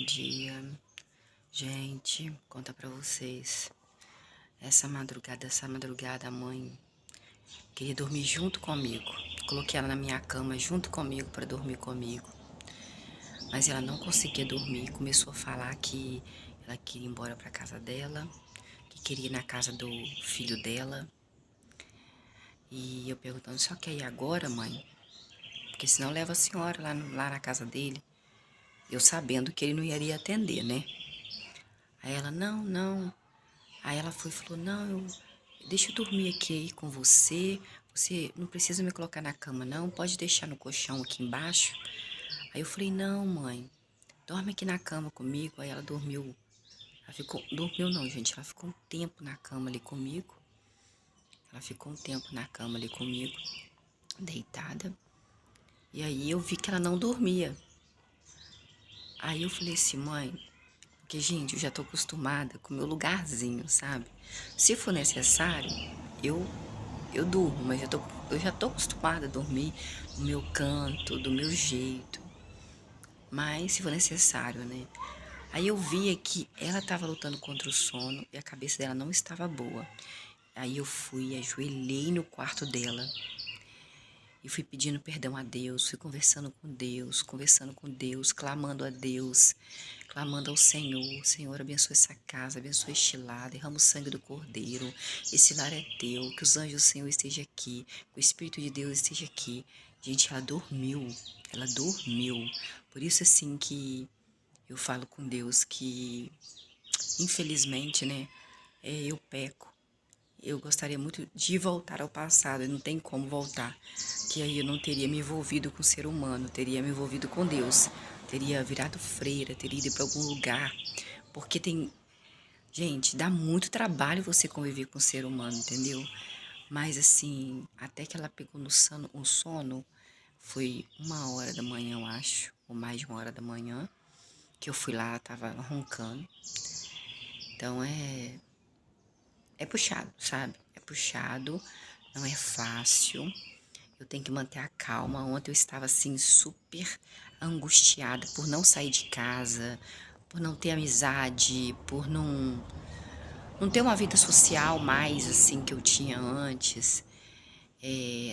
dia. Gente, conta pra vocês. Essa madrugada, a mãe queria dormir junto comigo. Coloquei ela na minha cama junto comigo pra dormir comigo. Mas ela não conseguia dormir. Começou a falar que ela queria ir embora pra casa dela, que queria ir na casa do filho dela. E eu perguntando, só quer ir agora, mãe? Porque senão leva a senhora lá na casa dele. Eu sabendo que ele não iria atender, né? Aí ela, não, não. Aí ela foi e falou, não, deixa eu dormir aqui aí com você. Você não precisa me colocar na cama, não. Pode deixar no colchão aqui embaixo. Aí eu falei, não, mãe, dorme aqui na cama comigo. Aí ela dormiu. Dormiu não, gente. Ela ficou um tempo na cama ali comigo. Ela ficou um tempo na cama ali comigo, deitada. E aí eu vi que ela não dormia. Aí eu falei assim, mãe, porque, gente, eu já tô acostumada com o meu lugarzinho, sabe? Se for necessário, eu eu durmo, mas eu já tô acostumada a dormir no meu canto, do meu jeito. Mas se for necessário, né? Aí eu via que ela estava lutando contra o sono e a cabeça dela não estava boa. Aí eu fui, ajoelhei no quarto dela e fui pedindo perdão a Deus, fui conversando com Deus, clamando a Deus, clamando ao Senhor. Senhor, abençoe essa casa, abençoe este lar, derrama o sangue do Cordeiro. Esse lar é teu, que os anjos do Senhor estejam aqui, que o Espírito de Deus esteja aqui. Gente, ela dormiu. Por isso, assim, que eu falo com Deus que, infelizmente, né, eu peco. Eu gostaria muito de voltar ao passado, e não tem como voltar. Que aí eu não teria me envolvido com o ser humano, teria me envolvido com Deus, teria virado freira, teria ido para algum lugar. Porque tem. Gente, dá muito trabalho você conviver com o ser humano, entendeu? Mas assim, até que ela pegou no sono, um sono, foi 1 hora da manhã, eu acho, ou mais de 1 hora da manhã, que eu fui lá, ela tava roncando. Então é puxado, sabe? É puxado, não é fácil. Eu tenho que manter a calma. Ontem eu estava assim super angustiada por não sair de casa, por não ter amizade, por não ter uma vida social mais assim que eu tinha antes.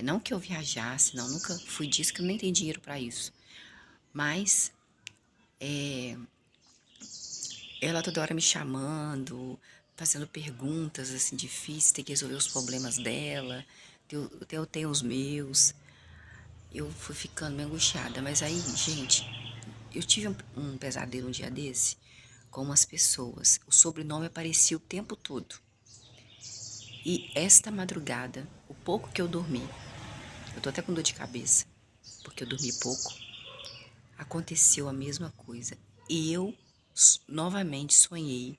Não que eu viajasse, não, nunca fui disso, que eu nem tenho dinheiro para isso. Mas ela toda hora me chamando, fazendo perguntas assim difíceis, tem que resolver os problemas dela, eu tenho os meus. Eu fui ficando meio angustiada, mas aí, gente, eu tive um pesadelo um dia desse com umas pessoas. O sobrenome aparecia o tempo todo. E esta madrugada, o pouco que eu dormi, eu tô até com dor de cabeça, porque eu dormi pouco, aconteceu a mesma coisa. E eu novamente sonhei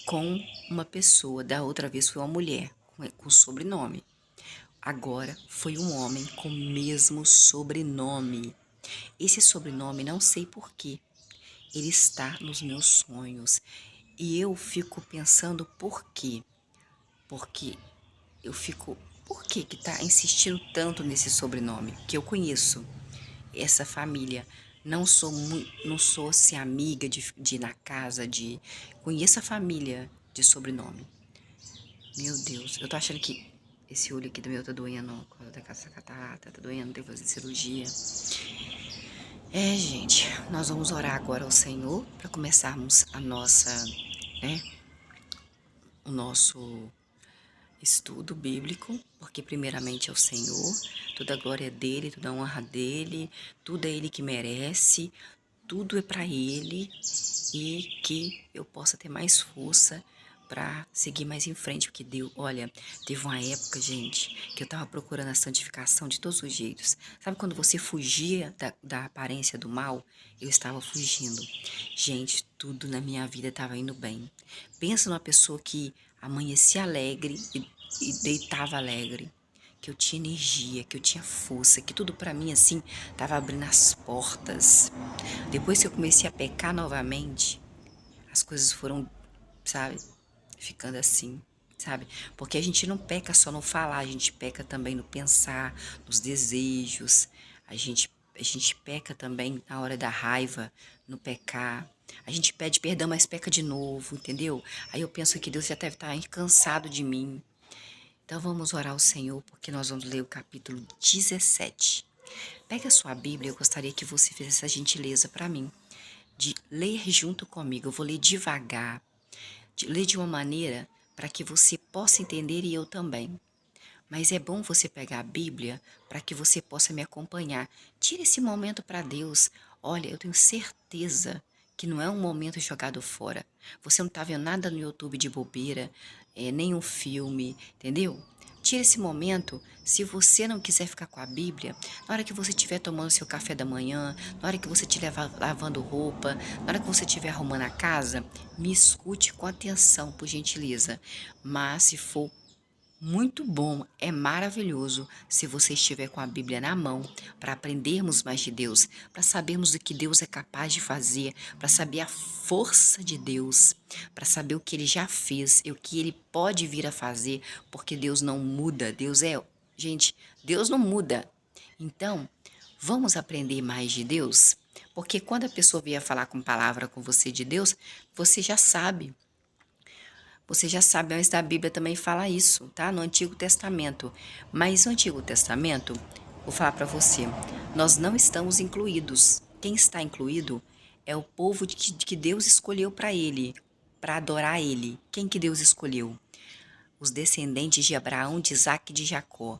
com uma pessoa, da outra vez foi uma mulher, com sobrenome. Agora foi um homem com o mesmo sobrenome. Esse sobrenome, não sei porquê, ele está nos meus sonhos. E eu fico pensando por quê? Porque eu fico, por que que tá insistindo tanto nesse sobrenome? Que eu conheço essa família. Não sou assim, amiga de ir na casa, conheço a família de sobrenome. Meu Deus, eu tô achando que esse olho aqui do meu tá doendo, por causa dessa catarata, tá doendo, devo fazer cirurgia. Gente, nós vamos orar agora ao Senhor para começarmos né, o nosso estudo bíblico, porque primeiramente é o Senhor, toda a glória é dele, toda a honra dele, tudo é ele que merece, tudo é para ele e que eu possa ter mais força para seguir mais em frente, porque Deus, olha, teve uma época, gente, que eu tava procurando a santificação de todos os jeitos. Sabe quando você fugia da aparência do mal? Eu estava fugindo. Gente, tudo na minha vida estava indo bem. Pensa numa pessoa que amanhecia alegre e deitava alegre, que eu tinha energia, que eu tinha força, que tudo para mim assim tava abrindo as portas. Depois que eu comecei a pecar novamente, as coisas foram, sabe, ficando assim, sabe? Porque a gente não peca só no falar, a gente peca também no pensar, nos desejos. A gente A gente peca também na hora da raiva, no pecar. A gente pede perdão, mas peca de novo, entendeu? Aí eu penso que Deus já deve estar cansado de mim. Então vamos orar ao Senhor, porque nós vamos ler o capítulo 17. Pega a sua Bíblia, eu gostaria que você fizesse essa gentileza para mim, de ler junto comigo. Eu vou ler devagar, de ler de uma maneira para que você possa entender e eu também. Mas é bom você pegar a Bíblia para que você possa me acompanhar. Tire esse momento para Deus. Olha, eu tenho certeza que não é um momento jogado fora. Você não está vendo nada no YouTube de bobeira, nenhum filme, entendeu? Tire esse momento. Se você não quiser ficar com a Bíblia, na hora que você estiver tomando seu café da manhã, na hora que você estiver lavando roupa, na hora que você estiver arrumando a casa, me escute com atenção, por gentileza. Mas se for muito bom, é maravilhoso se você estiver com a Bíblia na mão para aprendermos mais de Deus, para sabermos o que Deus é capaz de fazer, para saber a força de Deus, para saber o que Ele já fez e o que Ele pode vir a fazer, porque Deus não muda, Gente, Deus não muda. Então, vamos aprender mais de Deus? Porque quando a pessoa vier falar com palavra com você de Deus, você já sabe. Você já sabe, antes da Bíblia também fala isso, tá? No Antigo Testamento. Mas no Antigo Testamento, vou falar para você, nós não estamos incluídos. Quem está incluído é o povo que Deus escolheu para ele, para adorar ele. Quem que Deus escolheu? Os descendentes de Abraão, de Isaque e de Jacó,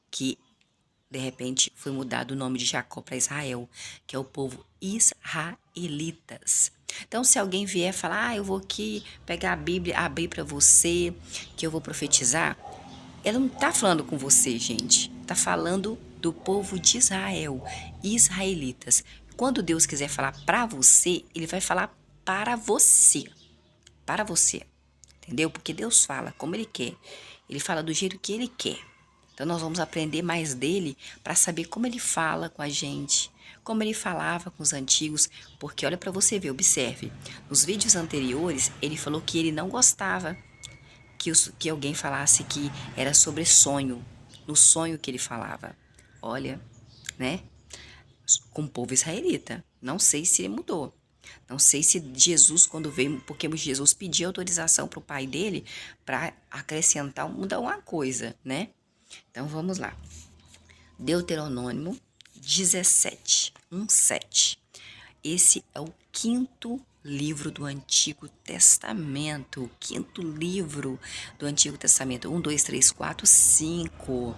que de repente foi mudado o nome de Jacó para Israel, que é o povo israelitas. Então, se alguém vier falar, eu vou aqui pegar a Bíblia, abrir para você, que eu vou profetizar, ela não está falando com você, gente. Está falando do povo de Israel, israelitas. Quando Deus quiser falar para você, Ele vai falar para você. Para você. Entendeu? Porque Deus fala como Ele quer. Ele fala do jeito que Ele quer. Então nós vamos aprender mais dele para saber como ele fala com a gente, como ele falava com os antigos, porque olha para você ver, observe. Nos vídeos anteriores, ele falou que ele não gostava que alguém falasse que era sobre sonho, no sonho que ele falava. Olha, né? Com o povo israelita. Não sei se ele mudou. Não sei se Jesus, quando veio, porque Jesus pediu autorização para o pai dele para acrescentar, mudar uma coisa, né? Então vamos lá. Deuteronômio 17, 7. Esse é o quinto livro do Antigo Testamento. O quinto livro do Antigo Testamento. 1, 2, 3, 4, 5.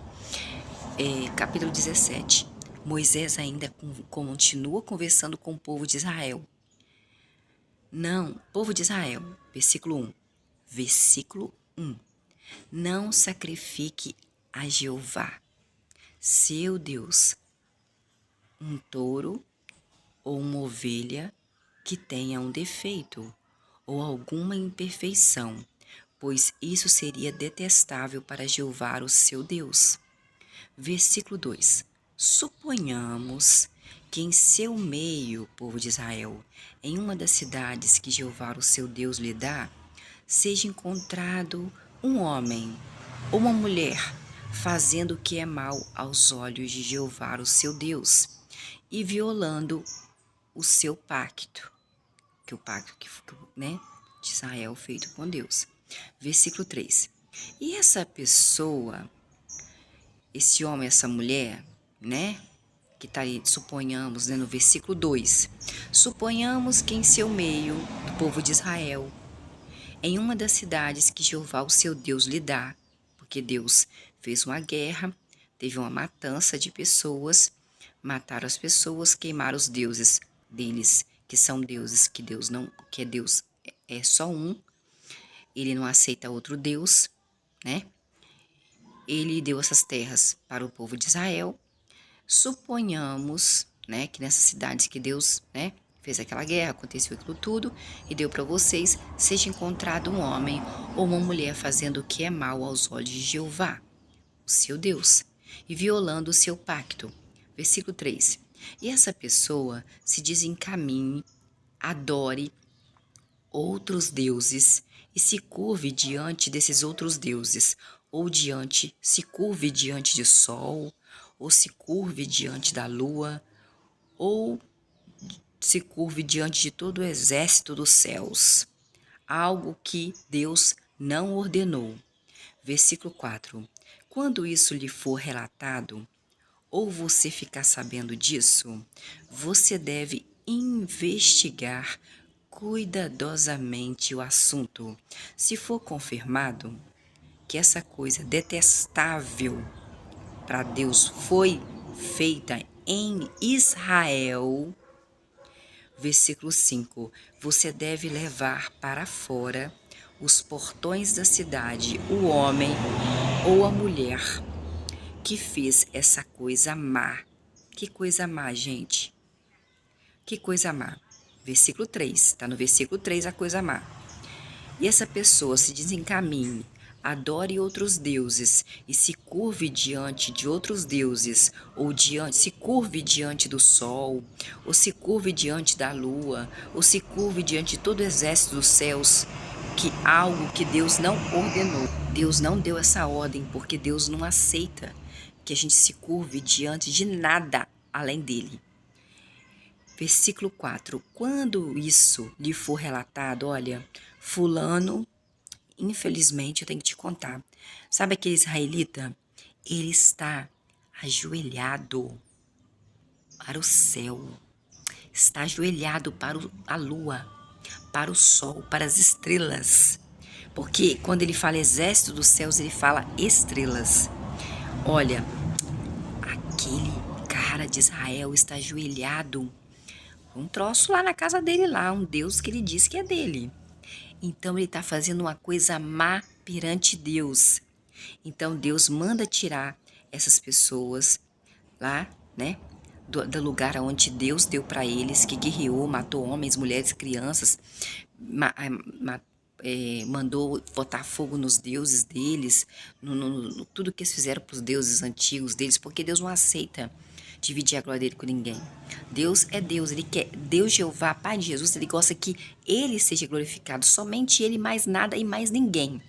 Capítulo 17. Moisés ainda continua conversando com o povo de Israel. Não, povo de Israel. Versículo 1. Versículo 1. Não sacrifique a Jeová, seu Deus, um touro ou uma ovelha que tenha um defeito ou alguma imperfeição, pois isso seria detestável para Jeová, o seu Deus. Versículo 2. Suponhamos que em seu meio, povo de Israel, em uma das cidades que Jeová, o seu Deus, lhe dá, seja encontrado um homem ou uma mulher fazendo o que é mal aos olhos de Jeová, o seu Deus, e violando o seu pacto, que o pacto né, de Israel feito com Deus. Versículo 3. E essa pessoa, esse homem, essa mulher, né, que está aí, suponhamos, né, no versículo 2, suponhamos que em seu meio, do povo de Israel, em uma das cidades que Jeová, o seu Deus, lhe dá, porque Deus fez uma guerra, teve uma matança de pessoas, mataram as pessoas, queimaram os deuses deles, que são deuses que Deus não, que é Deus é só um, ele não aceita outro Deus, né? Ele deu essas terras para o povo de Israel. Suponhamos, né, que nessas cidades que Deus, né, fez aquela guerra, aconteceu aquilo tudo e deu para vocês, seja encontrado um homem ou uma mulher fazendo o que é mal aos olhos de Jeová, o seu Deus, e violando o seu pacto. Versículo 3. E essa pessoa se desencaminhe, adore outros deuses e se curve diante desses outros deuses, ou se curve diante do sol, ou se curve diante da lua, ou se curve diante de todo o exército dos céus, algo que Deus não ordenou. Versículo 4. Quando isso lhe for relatado, ou você ficar sabendo disso, você deve investigar cuidadosamente o assunto. Se for confirmado que essa coisa detestável para Deus foi feita em Israel, versículo 5, você deve levar para fora os portões da cidade o homem ou a mulher que fez essa coisa má. Que coisa má, gente? Que coisa má? Versículo 3, está no versículo 3 a coisa má. E essa pessoa se desencaminhe, adore outros deuses e se curve diante de outros deuses, ou se curve diante do sol, ou se curve diante da lua, ou se curve diante de todo o exército dos céus, que algo que Deus não ordenou. Deus não deu essa ordem, porque Deus não aceita que a gente se curve diante de nada além dele. Versículo 4. Quando isso lhe for relatado, olha, fulano, infelizmente eu tenho que te contar. Sabe aquele israelita? Ele está ajoelhado para o céu. Está ajoelhado para a lua, para o sol, para as estrelas. Porque quando ele fala exército dos céus, ele fala estrelas. Olha, aquele cara de Israel está ajoelhado. Um troço lá na casa dele lá, um Deus que ele diz que é dele. Então ele está fazendo uma coisa má perante Deus. Então Deus manda tirar essas pessoas lá, né? Do lugar onde Deus deu para eles, que guerreou, matou homens, mulheres, crianças, mandou botar fogo nos deuses deles, no tudo que eles fizeram para os deuses antigos deles, porque Deus não aceita dividir a glória dele com ninguém. Deus é Deus, ele quer, Deus Jeová, Pai de Jesus, ele gosta que ele seja glorificado, somente ele, mais nada e mais ninguém.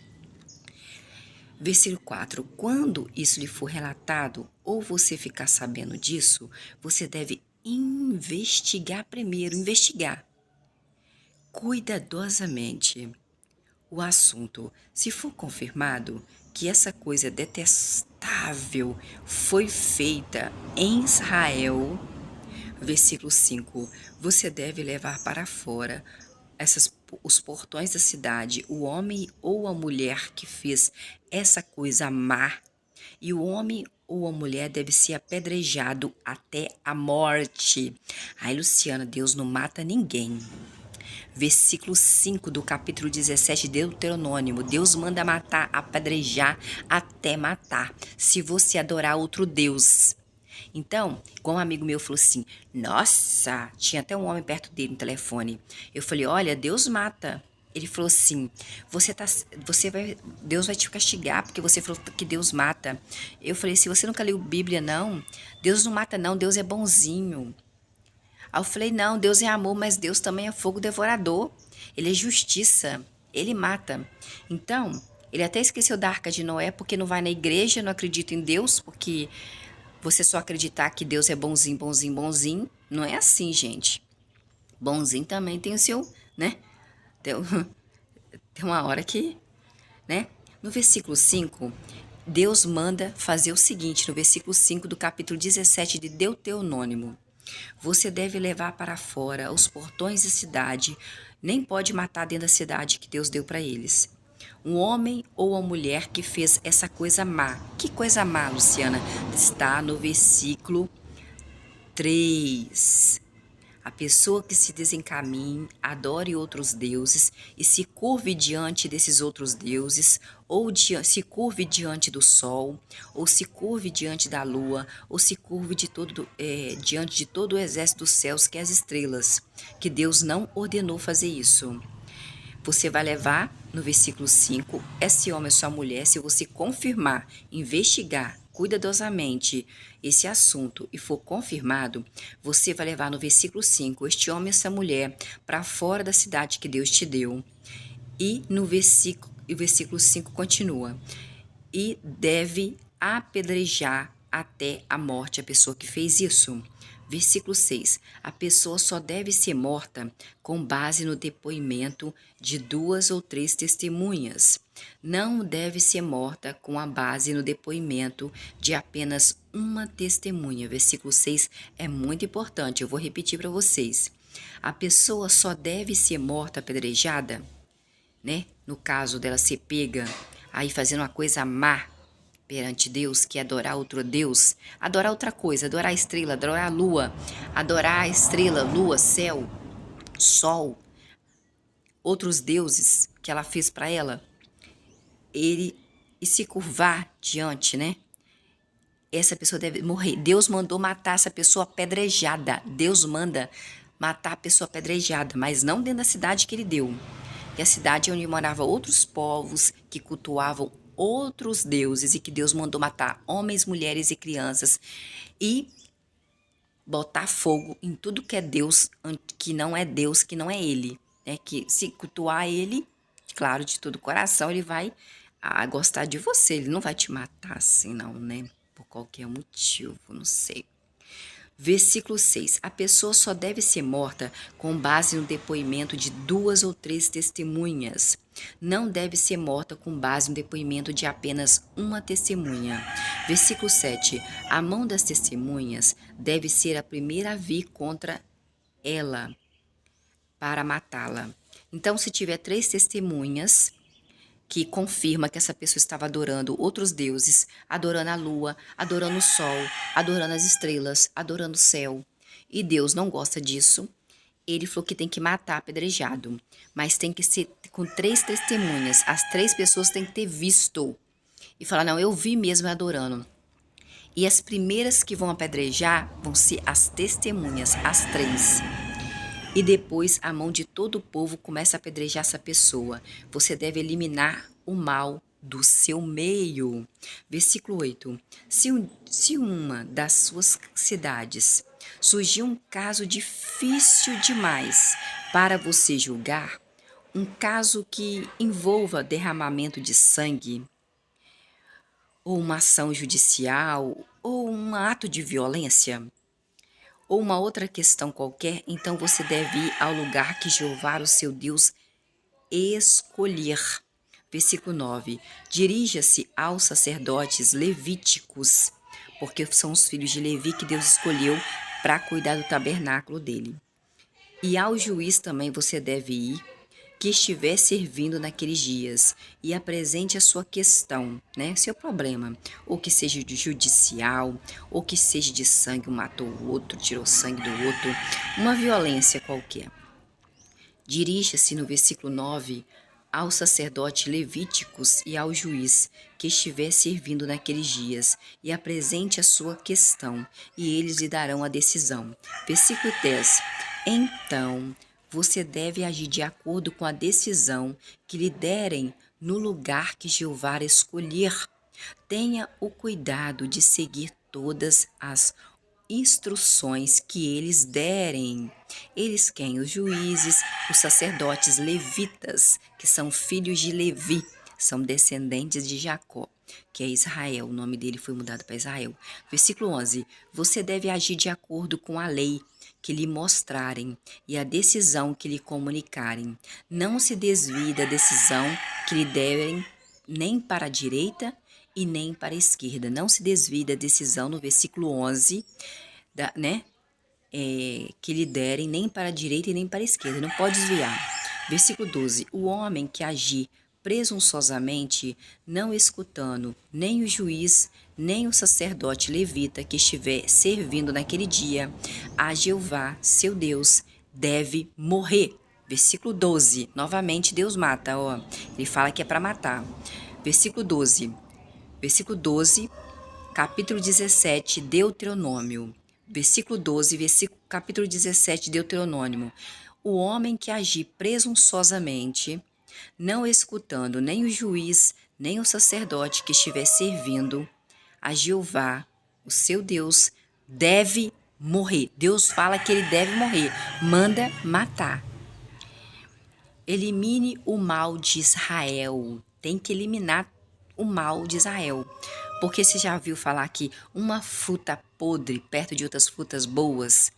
Versículo 4. Quando isso lhe for relatado, ou você ficar sabendo disso, você deve investigar primeiro, investigar cuidadosamente o assunto. Se for confirmado que essa coisa detestável foi feita em Israel, versículo 5, você deve levar para fora os portões da cidade, o homem ou a mulher que fez essa coisa má, e o homem ou a mulher deve ser apedrejado até a morte. Ai, Luciana, Deus não mata ninguém. Versículo 5 do capítulo 17 de Deuteronômio. Deus manda matar, apedrejar até matar, se você adorar outro Deus. Então, igual um amigo meu falou assim, nossa, tinha até um homem perto dele no telefone. Eu falei, olha, Deus mata. Ele falou assim, Deus vai te castigar porque você falou que Deus mata. Eu falei, se você nunca leu Bíblia, não, Deus não mata não, Deus é bonzinho. Aí eu falei, não, Deus é amor, mas Deus também é fogo devorador. Ele é justiça, ele mata. Então, ele até esqueceu da Arca de Noé porque não vai na igreja, não acredita em Deus, porque você só acreditar que Deus é bonzinho, bonzinho, bonzinho, não é assim, gente. Bonzinho também tem o seu, né? Tem uma hora que, né? No versículo 5, Deus manda fazer o seguinte, no versículo 5 do capítulo 17 de Deuteronômio. Você deve levar para fora os portões da cidade, nem pode matar dentro da cidade que Deus deu para eles. Um homem ou uma mulher que fez essa coisa má. Que coisa má, Luciana? Está no versículo 3. A pessoa que se desencaminhe, adore outros deuses e se curve diante desses outros deuses, ou se curve diante do sol, ou se curve diante da lua, ou se curve diante de todo o exército dos céus, que é as estrelas, que Deus não ordenou fazer isso. Você vai levar, no versículo 5, esse homem ou sua mulher, se você confirmar, investigar cuidadosamente esse assunto e for confirmado, você vai levar no versículo 5, este homem ou essa mulher para fora da cidade que Deus te deu. E no versículo 5 continua, e deve apedrejar até a morte a pessoa que fez isso. Versículo 6. A pessoa só deve ser morta com base no depoimento de 2 ou 3 testemunhas. Não deve ser morta com a base no depoimento de apenas uma testemunha. Versículo 6 é muito importante, eu vou repetir para vocês. A pessoa só deve ser morta apedrejada, né? No caso dela ser pega aí fazendo uma coisa má perante Deus, que é adorar outro Deus, adorar outra coisa, adorar a estrela, adorar a lua, adorar a estrela, lua, céu, sol, outros deuses que ela fez para ela, e se curvar diante, né? Essa pessoa deve morrer. Deus mandou matar essa pessoa apedrejada. Deus manda matar a pessoa apedrejada, mas não dentro da cidade que ele deu. Que a cidade onde moravam outros povos que cultuavam outros deuses e que Deus mandou matar homens, mulheres e crianças e botar fogo em tudo que é Deus, que não é Deus, que não é Ele, né? Que se cultuar Ele, claro, de todo o coração, Ele vai gostar de você, Ele não vai te matar assim não, né? Por qualquer motivo, não sei. Versículo 6. A pessoa só deve ser morta com base no depoimento de 2 ou 3 testemunhas. Não deve ser morta com base no depoimento de apenas uma testemunha. Versículo 7. A mão das testemunhas deve ser a primeira a vir contra ela para matá-la. Então, se tiver 3 testemunhas que confirma que essa pessoa estava adorando outros deuses, adorando a lua, adorando o sol, adorando as estrelas, adorando o céu. E Deus não gosta disso. Ele falou que tem que matar apedrejado, mas tem que ser com 3 testemunhas. As 3 pessoas têm que ter visto e falar, não, eu vi mesmo adorando. E as primeiras que vão apedrejar vão ser as testemunhas, as 3. E depois a mão de todo o povo começa a apedrejar essa pessoa. Você deve eliminar o mal do seu meio. Versículo 8. Se uma das suas cidades surgir um caso difícil demais para você julgar, um caso que envolva derramamento de sangue, ou uma ação judicial, ou um ato de violência, ou uma outra questão qualquer, então você deve ir ao lugar que Jeová, o seu Deus, escolher. Versículo 9. Dirija-se aos sacerdotes levíticos, porque são os filhos de Levi que Deus escolheu para cuidar do tabernáculo dele. E ao juiz também você deve ir, que estiver servindo naqueles dias, e apresente a sua questão, né, seu problema, ou que seja de judicial, ou que seja de sangue, um matou o outro, tirou sangue do outro, uma violência qualquer. Dirija-se no versículo 9 aos sacerdotes levíticos e ao juiz que estiver servindo naqueles dias, e apresente a sua questão, e eles lhe darão a decisão. Versículo 10. Então você deve agir de acordo com a decisão que lhe derem no lugar que Jeová escolher. Tenha o cuidado de seguir todas as instruções que eles derem. Eles quem? Os juízes, os sacerdotes levitas, que são filhos de Levi, são descendentes de Jacó, que é Israel. O nome dele foi mudado para Israel. Versículo 11. Você deve agir de acordo com a lei que lhe mostrarem e a decisão que lhe comunicarem. Não se desvie da decisão que lhe derem, nem para a direita e nem para a esquerda. Não se desvie da decisão no versículo 11, que lhe derem nem para a direita e nem para a esquerda. Não pode desviar. Versículo 12. O homem que agir presunçosamente, não escutando nem o juiz, nem o sacerdote levita que estiver servindo naquele dia a Jeová, seu Deus, deve morrer. Versículo 12. Novamente Deus mata, ó. Ele fala que é para matar. Versículo 12. Versículo 12, capítulo 17, Deuteronômio. Versículo 12, capítulo 17, Deuteronômio. O homem que agir presunçosamente, não escutando nem o juiz, nem o sacerdote que estiver servindo a Jeová, o seu Deus, deve morrer. Deus fala que ele deve morrer. Manda matar. Elimine o mal de Israel. Tem que eliminar o mal de Israel. Porque você já viu falar que uma fruta podre perto de outras frutas boas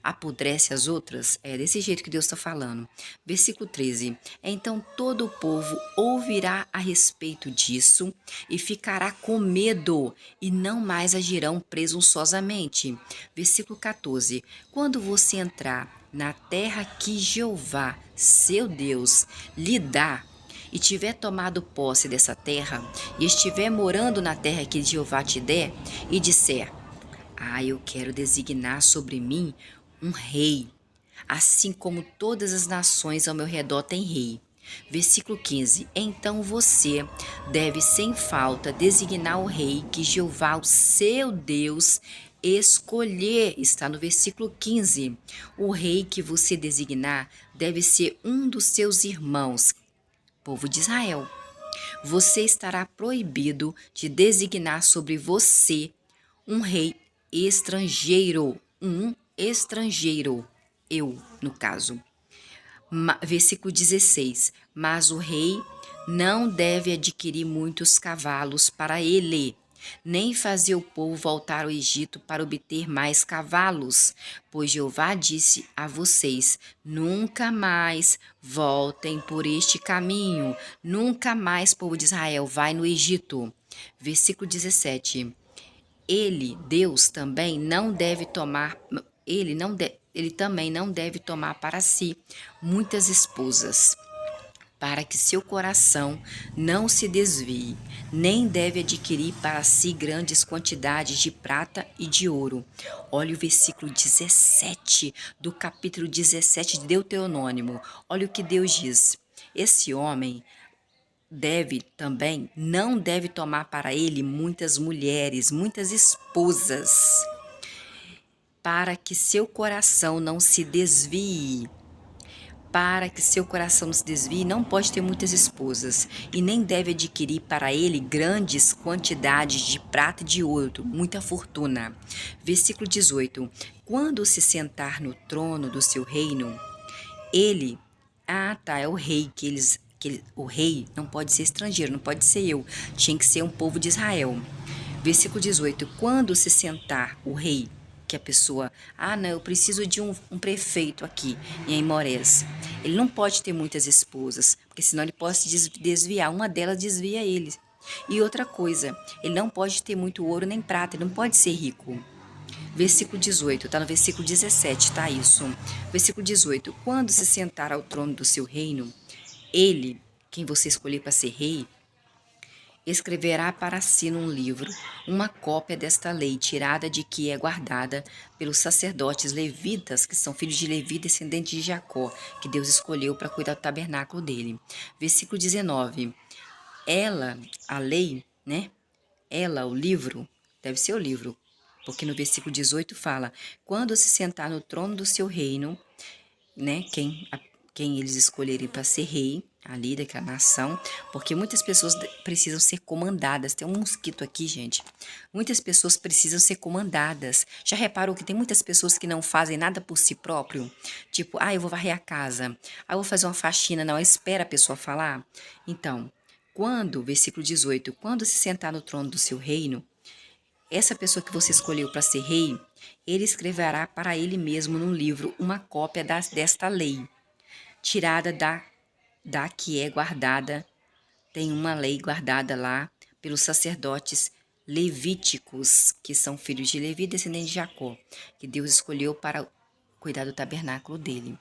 apodrece as outras? É desse jeito que Deus está falando. Versículo 13. Então todo o povo ouvirá a respeito disso e ficará com medo e não mais agirão presunçosamente. Versículo 14. Quando você entrar na terra que Jeová, seu Deus, lhe dá, e tiver tomado posse dessa terra, e estiver morando na terra que Jeová te der, e disser: eu quero designar sobre mim um rei, assim como todas as nações ao meu redor têm rei. Versículo 15. Então você deve sem falta designar o rei que Jeová, o seu Deus, escolher. Está no versículo 15. O rei que você designar deve ser um dos seus irmãos, povo de Israel. Você estará proibido de designar sobre você um rei estrangeiro. Um estrangeiro. Eu, no caso. Versículo 16. Mas o rei não deve adquirir muitos cavalos para ele, nem fazer o povo voltar ao Egito para obter mais cavalos, pois Jeová disse a vocês: nunca mais voltem por este caminho, nunca mais, povo de Israel, vai no Egito. Versículo 17. Deus também não deve tomar, ele também não deve tomar para si muitas esposas, para que seu coração não se desvie, nem deve adquirir para si grandes quantidades de prata e de ouro. Olha o versículo 17 do capítulo 17 de Deuteronômio. Olha o que Deus diz. Esse homem não deve tomar para ele muitas mulheres, muitas esposas, para que seu coração não se desvie. Para que seu coração não se desvie, não pode ter muitas esposas, e nem deve adquirir para ele grandes quantidades de prata e de ouro, muita fortuna. Versículo 18. Quando se sentar no trono do seu reino, ele... é o rei o rei não pode ser estrangeiro, não pode ser eu. Tinha que ser um povo de Israel. Versículo 18. Quando se sentar o rei, que a pessoa... não, eu preciso de um prefeito aqui em Aimorés. Ele não pode ter muitas esposas, porque senão ele pode se desviar. Uma delas desvia ele. E outra coisa, ele não pode ter muito ouro nem prata, ele não pode ser rico. Versículo 18, está no versículo 17, tá isso. Versículo 18. Quando se sentar ao trono do seu reino, ele, quem você escolher para ser rei, escreverá para si num livro uma cópia desta lei, tirada de que é guardada pelos sacerdotes levitas, que são filhos de Levi, descendentes de Jacó, que Deus escolheu para cuidar do tabernáculo dele. Versículo 19. A lei, né? O livro, deve ser o livro, porque no versículo 18 fala: quando se sentar no trono do seu reino, né? Quem eles escolherem para ser rei ali daquela nação, porque muitas pessoas precisam ser comandadas. Tem um mosquito aqui, gente. Muitas pessoas precisam ser comandadas. Já reparou que tem muitas pessoas que não fazem nada por si próprio? Tipo, eu vou varrer a casa, eu vou fazer uma faxina. Não, espera a pessoa falar. Então, versículo 18, quando se sentar no trono do seu reino, essa pessoa que você escolheu para ser rei, ele escreverá para ele mesmo num livro uma cópia desta lei, tirada da que é guardada. Tem uma lei guardada lá pelos sacerdotes levíticos, que são filhos de Levi, descendentes de Jacó, que Deus escolheu para cuidar do tabernáculo dele.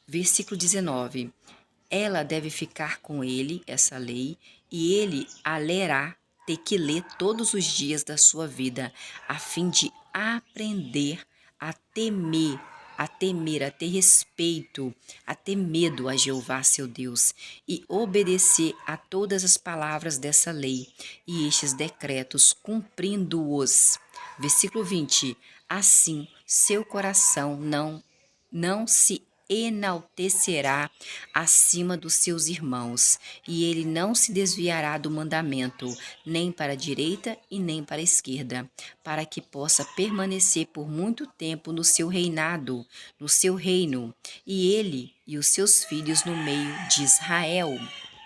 Versículo 19. Ela deve ficar com ele, essa lei, e ele a lerá, ter que ler todos os dias da sua vida, a fim de aprender a temer, a ter respeito, a ter medo a Jeová, seu Deus, e obedecer a todas as palavras dessa lei e estes decretos, cumprindo-os. Versículo 20. Assim, seu coração não se enaltecerá acima dos seus irmãos, e ele não se desviará do mandamento, nem para a direita e nem para a esquerda, para que possa permanecer por muito tempo no seu reinado, no seu reino, e ele e os seus filhos no meio de Israel.